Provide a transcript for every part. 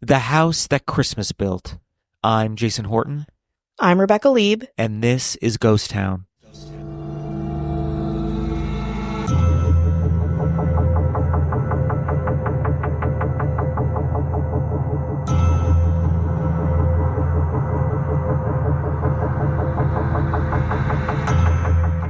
The House That Christmas Built. I'm Jason Horton. I'm Rebecca Lieb. And this is Ghost Town.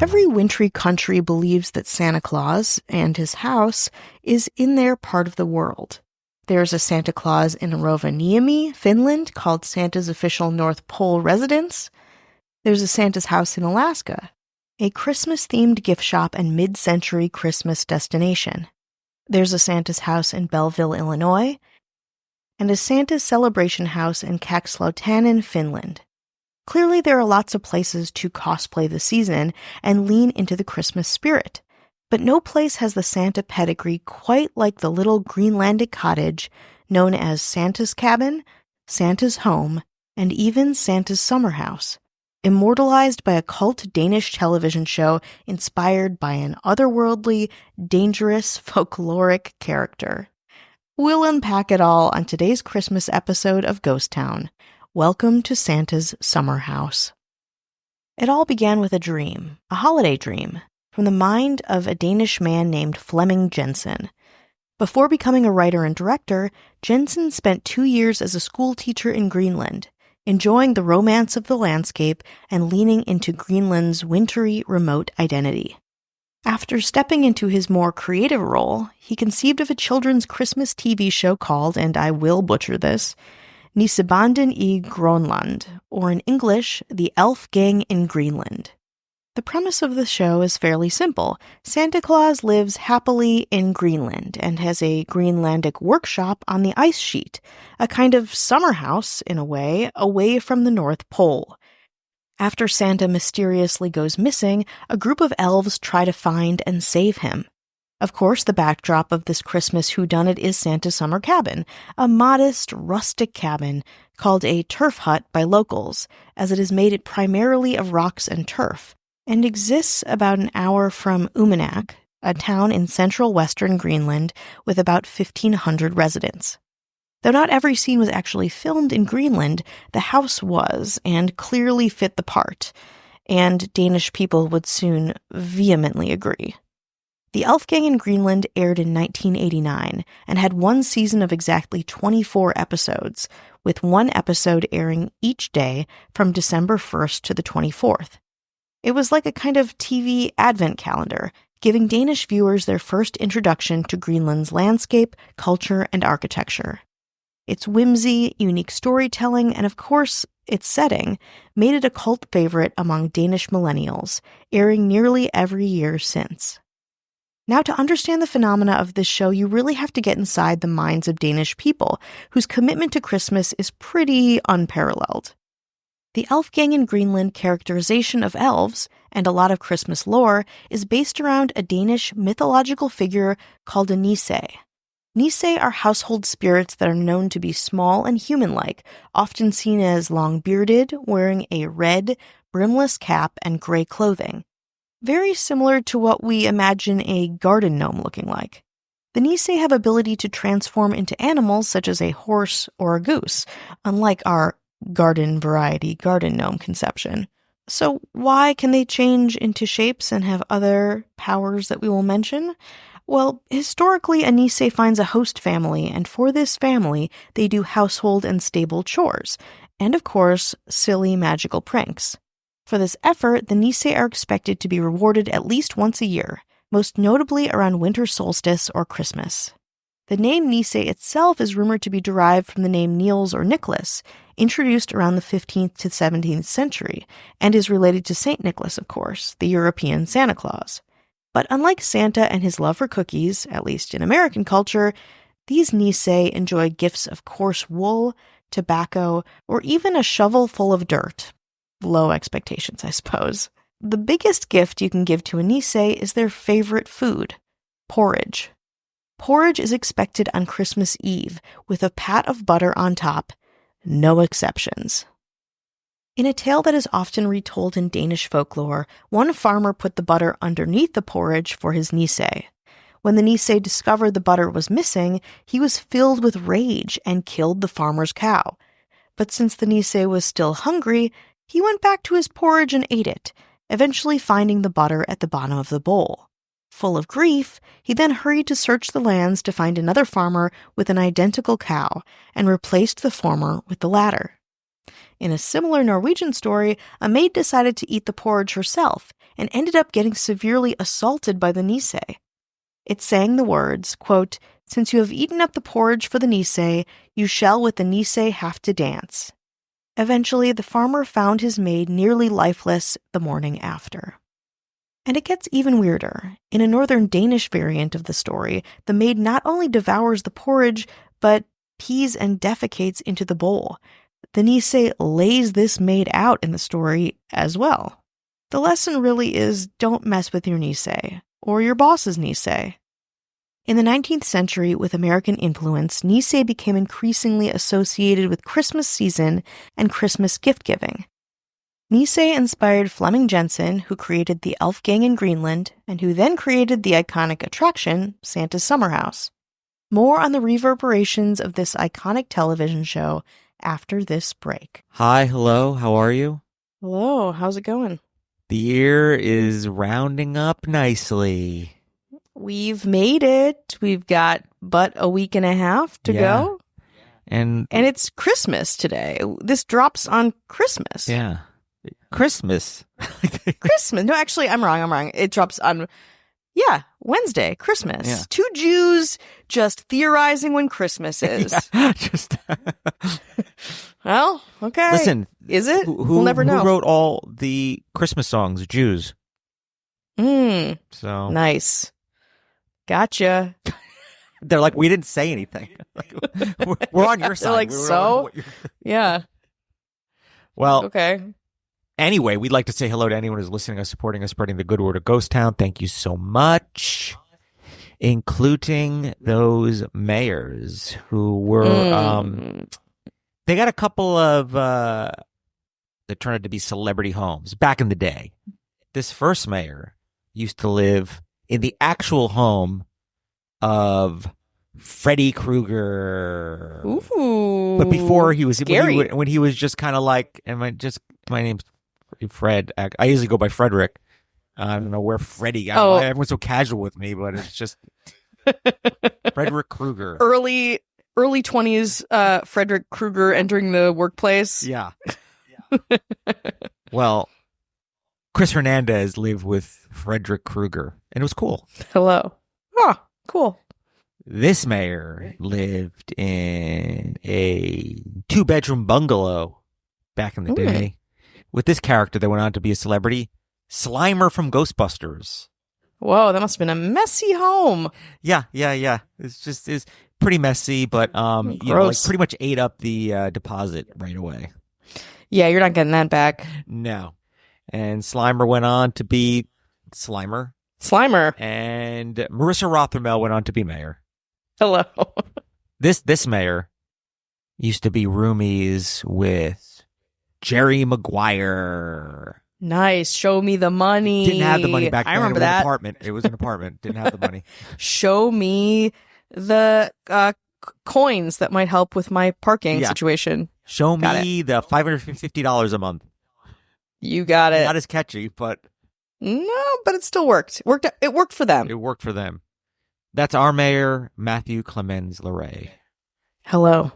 Every wintry country believes that Santa Claus and his house is in their part of the world. There's a Santa Claus in Rovaniemi, Finland, called Santa's official North Pole residence. There's a Santa's house in Alaska, a Christmas-themed gift shop and mid-century Christmas destination. There's a Santa's house in Belleville, Illinois, and a Santa's celebration house in Kakslautainen, Finland. Clearly, there are lots of places to cosplay the season and lean into the Christmas spirit, but no place has the Santa pedigree quite like the little Greenlandic cottage known as Santa's cabin, Santa's home, and even Santa's summer house, immortalized by a cult Danish television show inspired by an otherworldly, dangerous, folkloric character. We'll unpack it all on today's Christmas episode of Ghost Town. Welcome to Santa's summer house. It all began with a dream, a holiday dream, from the mind of a Danish man named Flemming Jensen. Before becoming a writer and director, Jensen spent 2 years as a school teacher in Greenland, enjoying the romance of the landscape and leaning into Greenland's wintry, remote identity. After stepping into his more creative role, he conceived of a children's Christmas TV show called, and I will butcher this, Nissebanden i Grönland, or in English, The Elf Gang in Greenland. The premise of the show is fairly simple. Santa Claus lives happily in Greenland and has a Greenlandic workshop on the ice sheet, a kind of summer house, in a way, away from the North Pole. After Santa mysteriously goes missing, a group of elves try to find and save him. Of course, the backdrop of this Christmas whodunit is Santa's summer cabin, a modest, rustic cabin called a turf hut by locals, as it is made primarily of rocks and turf, and exists about an hour from Uummannaq, a town in central western Greenland with about 1,500 residents. Though not every scene was actually filmed in Greenland, the house was, and clearly fit the part, and Danish people would soon vehemently agree. The Elf Gang in Greenland aired in 1989 and had one season of exactly 24 episodes, with one episode airing each day from December 1st to the 24th. It was like a kind of TV advent calendar, giving Danish viewers their first introduction to Greenland's landscape, culture, and architecture. Its whimsy, unique storytelling, and of course, its setting made it a cult favorite among Danish millennials, airing nearly every year since. Now, to understand the phenomena of this show, you really have to get inside the minds of Danish people, whose commitment to Christmas is pretty unparalleled. The Elf Gang in Greenland characterization of elves, and a lot of Christmas lore, is based around a Danish mythological figure called a nisse. Nisse are household spirits that are known to be small and human-like, often seen as long-bearded, wearing a red, brimless cap and gray clothing. Very similar to what we imagine a garden gnome looking like. The nisse have ability to transform into animals such as a horse or a goose, unlike our garden variety garden gnome conception. So why can they change into shapes and have other powers that we will mention? Well, historically, a nisse finds a host family, and for this family, they do household and stable chores, and of course, silly magical pranks. For this effort, the nisse are expected to be rewarded at least once a year, most notably around winter solstice or Christmas. The name nisse itself is rumored to be derived from the name Niels or Nicholas, introduced around the 15th to 17th century, and is related to Saint Nicholas, of course, the European Santa Claus. But unlike Santa and his love for cookies, at least in American culture, these nisse enjoy gifts of coarse wool, tobacco, or even a shovel full of dirt. Low expectations, I suppose. The biggest gift you can give to a nisse is their favorite food, porridge. Porridge is expected on Christmas Eve, with a pat of butter on top. No exceptions. In a tale that is often retold in Danish folklore, one farmer put the butter underneath the porridge for his nisse. When the Nisei discovered the butter was missing, he was filled with rage and killed the farmer's cow. But since the Nisei was still hungry, he went back to his porridge and ate it, eventually finding the butter at the bottom of the bowl. Full of grief, he then hurried to search the lands to find another farmer with an identical cow and replaced the former with the latter. In a similar Norwegian story, a maid decided to eat the porridge herself and ended up getting severely assaulted by the Nisei. It sang the words, quote, "Since you have eaten up the porridge for the Nisei, you shall with the Nisei have to dance." Eventually, the farmer found his maid nearly lifeless the morning after. And it gets even weirder. In a northern Danish variant of the story, the maid not only devours the porridge, but pees and defecates into the bowl. The Nisei lays this maid out in the story as well. The lesson really is don't mess with your Nisei, or your boss's Nisei. In the 19th century, with American influence, Nisei became increasingly associated with Christmas season and Christmas gift-giving. Nisei inspired Flemming Jensen, who created the Elf Gang in Greenland, and who then created the iconic attraction, Santa's Summer House. More on the reverberations of this iconic television show after this break. Hi, hello, how are you? Hello, how's it going? The year is rounding up nicely. We've made it. We've got but a week and a half to go. And it's Christmas today. This drops on Christmas. Yeah. Christmas. Christmas. No, actually, I'm wrong. It drops on, Wednesday, Christmas. Yeah. Two Jews just theorizing when Christmas is. Yeah, just Well, okay. Listen. Is it? Who, we'll never know. Who wrote all the Christmas songs? Jews. So Nice. Gotcha. they're like, we didn't say anything. We're on your side. They're like, so? Yeah. Well, Okay. anyway, we'd like to say hello to anyone who's listening us, supporting us, spreading the good word of Ghost Town. Thank you so much, including those mayors who were, they got a couple of, that turned out to be celebrity homes back in the day. This first mayor used to live in the actual home of Freddy Krueger. Ooh. But before he was, scary. when he was just kind of like, my name's Fred. I usually go by Frederick. I don't know where Freddy. Everyone's so casual with me, but it's just Frederick Krueger. Early 20s Frederick Krueger entering the workplace. Yeah. Well, Chris Hernandez lived with Frederick Krueger, and it was cool. Hello. Oh, cool. This mayor lived in a 2-bedroom bungalow back in the day with this character that went on to be a celebrity, Slimer from Ghostbusters. Whoa, that must have been a messy home. Yeah. It's pretty messy, but pretty much ate up the deposit right away. Yeah, you're not getting that back. No. And Slimer went on to be Slimer. And Marissa Rothermel went on to be mayor. Hello. This mayor used to be roomies with Jerry Maguire. Nice. Show me the money. Didn't have the money back then. I remember that. It was an apartment. Didn't have the money. Show me the coins that might help with my parking situation. Show me the $550 a month. You got it. Not as catchy, but no, but it still worked. It worked for them. It worked for them. That's our mayor, Matthew Clemens LeRae. Hello.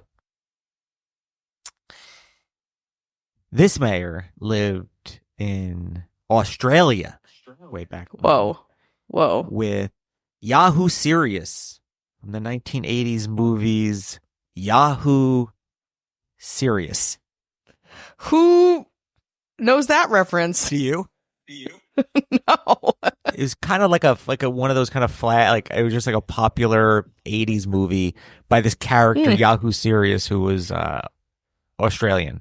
This mayor lived in Australia way back when. Whoa. With Yahoo Serious from the 1980s movies Yahoo Serious. Who knows that reference? Do you? No. It was kind of like a one of those kind of flat, like it was just like a popular 80s movie by this character Yahoo Serious who was Australian.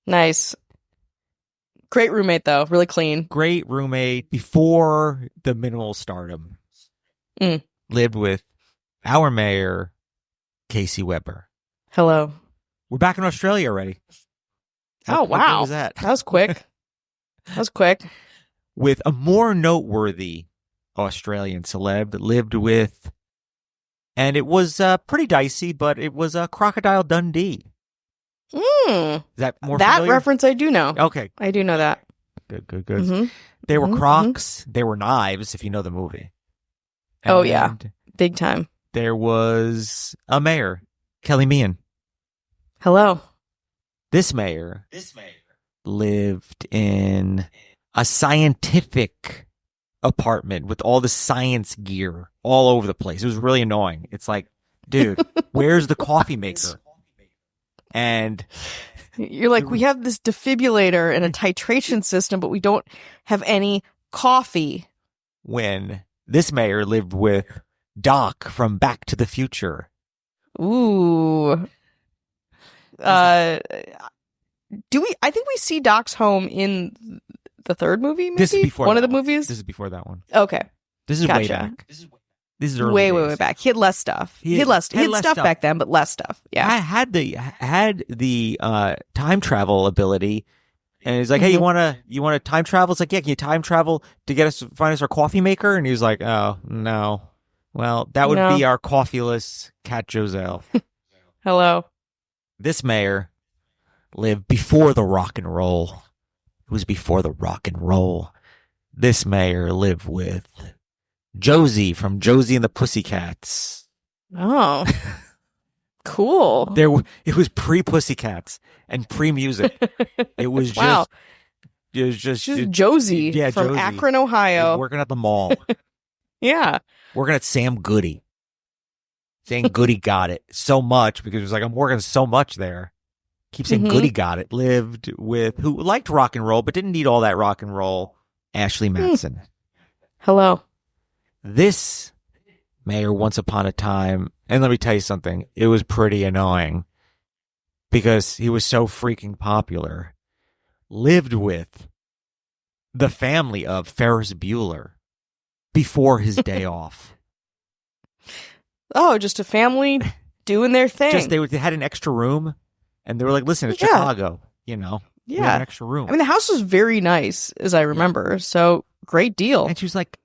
Nice. Great roommate though, really clean. Great roommate before the minimal stardom. Lived with our mayor, Casey Weber. Hello. We're back in Australia already. Wow. What was that? That was quick. With a more noteworthy Australian celeb that lived with, and it was pretty dicey, but it was Crocodile Dundee. Is that more that familiar? reference I do know. Okay. I do know that. Good. Mm-hmm. They were Crocs. They were knives, if you know the movie. Oh, yeah. Big time. There was a mayor, Kelly Meehan. Hello. This mayor lived in a scientific apartment with all the science gear all over the place. It was really annoying. It's like, dude, where's the coffee maker? And you're like, we have this defibrillator and a titration system, but we don't have any coffee. When this mayor lived with Doc from Back to the Future. Ooh. I think we see Doc's home in the third movie, maybe? This is before one of the one. movies? This is before that one. Okay. This is way Gotcha. back. This is early way back. He had less stuff. He had less stuff back then, but less stuff. Yeah. I had the time travel ability, and he's like, "Hey, you want to time travel?" It's like, "Yeah, can you time travel to find us our coffee maker?" And he was like, "Oh no, well that would be our coffeeless Cat Joselle." Hello. This mayor lived before the rock and roll. It was before the rock and roll. This mayor lived with Josie from Josie and the Pussycats. Oh, cool. It was pre-Pussycats and pre-music. It was wow. Just Josie from Josie, Akron, Ohio, working at the mall. Yeah, working at Sam Goody. Saying Goody got it so much because it was like, I'm working so much there. Keep saying Goody got it. Lived with who liked rock and roll but didn't need all that rock and roll. Ashley Madsen. Hello. This mayor, once upon a time, and let me tell you something, it was pretty annoying because he was so freaking popular, lived with the family of Ferris Bueller before his day off. Oh, just a family doing their thing. They had an extra room, and they were like, listen, it's Chicago, we have an extra room. I mean, the house was very nice, as I remember, so great deal. And she was like,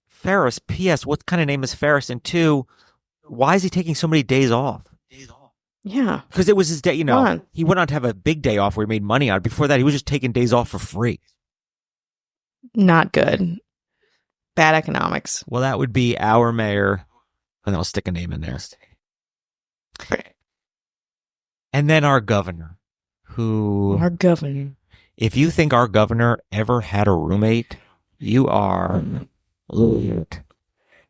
Ferris, P.S., what kind of name is Ferris? And 2, why is he taking so many days off? Yeah. Because it was his day, he went on to have a big day off where he made money on it. Before that, he was just taking days off for free. Not good. Bad economics. Well, that would be our mayor, and I'll stick a name in there. And then our governor, if you think our governor ever had a roommate, you are...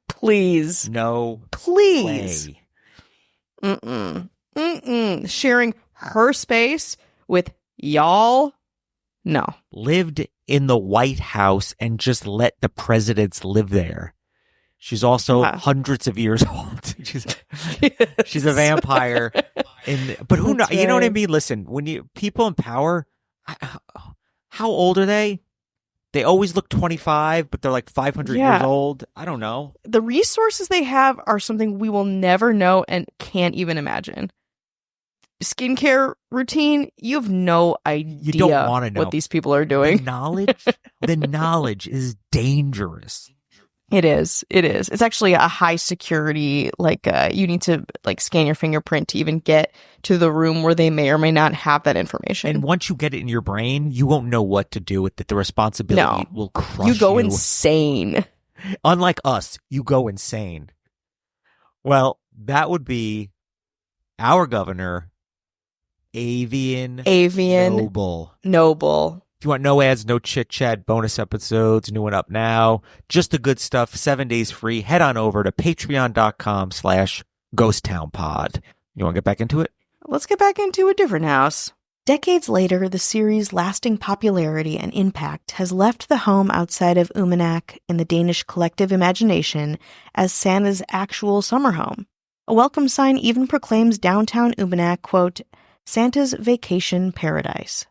Please. No. Please. Way. Sharing her space with y'all? No. Lived in the White House and just let the presidents live there. She's also hundreds of years old. She's a vampire. But who knows? You know what I mean? Listen, when people in power, how old are they? They always look 25, but they're like 500 years old. I don't know. The resources they have are something we will never know and can't even imagine. Skincare routine, you have no idea you don't want to know what these people are doing. The knowledge is dangerous. It is. It's actually a high security, you need to scan your fingerprint to even get to the room where they may or may not have that information. And once you get it in your brain, you won't know what to do with it. The responsibility will crush you. You go insane. Unlike us, you go insane. Well, that would be our governor, Avian Noble. If you want no ads, no chit-chat, bonus episodes, new one up now, just the good stuff, 7 days free, head on over to patreon.com/ghosttownpod. You want to get back into it? Let's get back into a different house. Decades later, the series' lasting popularity and impact has left the home outside of Umanak in the Danish collective imagination as Santa's actual summer home. A welcome sign even proclaims downtown Umanak, quote, Santa's vacation paradise.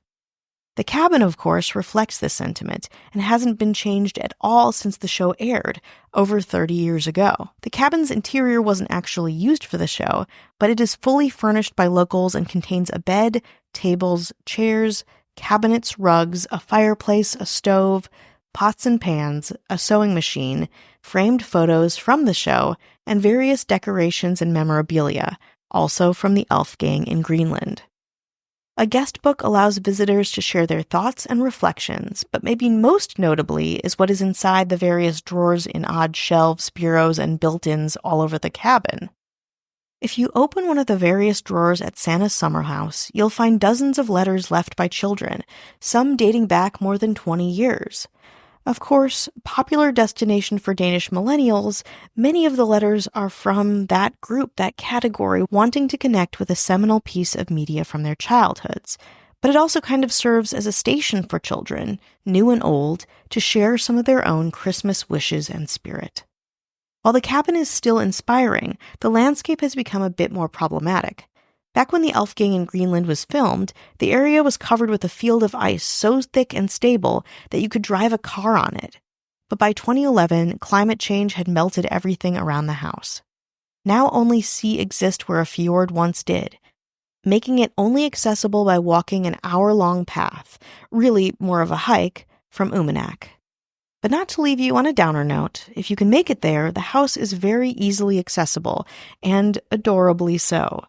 The cabin, of course, reflects this sentiment and hasn't been changed at all since the show aired over 30 years ago. The cabin's interior wasn't actually used for the show, but it is fully furnished by locals and contains a bed, tables, chairs, cabinets, rugs, a fireplace, a stove, pots and pans, a sewing machine, framed photos from the show, and various decorations and memorabilia, also from the elf gang in Greenland. A guest book allows visitors to share their thoughts and reflections, but maybe most notably is what is inside the various drawers in odd shelves, bureaus, and built-ins all over the cabin. If you open one of the various drawers at Santa's summer house, you'll find dozens of letters left by children, some dating back more than 20 years. Of course, popular destination for Danish millennials, many of the letters are from that group, that category, wanting to connect with a seminal piece of media from their childhoods. But it also kind of serves as a station for children, new and old, to share some of their own Christmas wishes and spirit. While the cabin is still inspiring, the landscape has become a bit more problematic. Back when the Elf Gang in Greenland was filmed, the area was covered with a field of ice so thick and stable that you could drive a car on it. But by 2011, climate change had melted everything around the house. Now only sea exists where a fjord once did, making it only accessible by walking an hour-long path, really more of a hike, from Uummannaq. But not to leave you on a downer note, if you can make it there, the house is very easily accessible, and adorably so.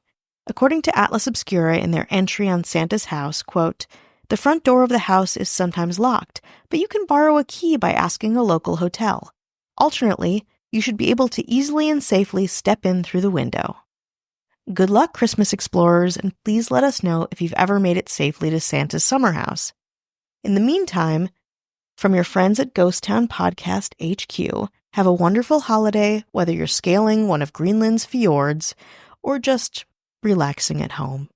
According to Atlas Obscura in their entry on Santa's house, quote, "The front door of the house is sometimes locked, but you can borrow a key by asking a local hotel. Alternately, you should be able to easily and safely step in through the window." Good luck, Christmas explorers, and please let us know if you've ever made it safely to Santa's summer house. In the meantime, from your friends at Ghost Town Podcast HQ, have a wonderful holiday, whether you're scaling one of Greenland's fjords or just relaxing at home.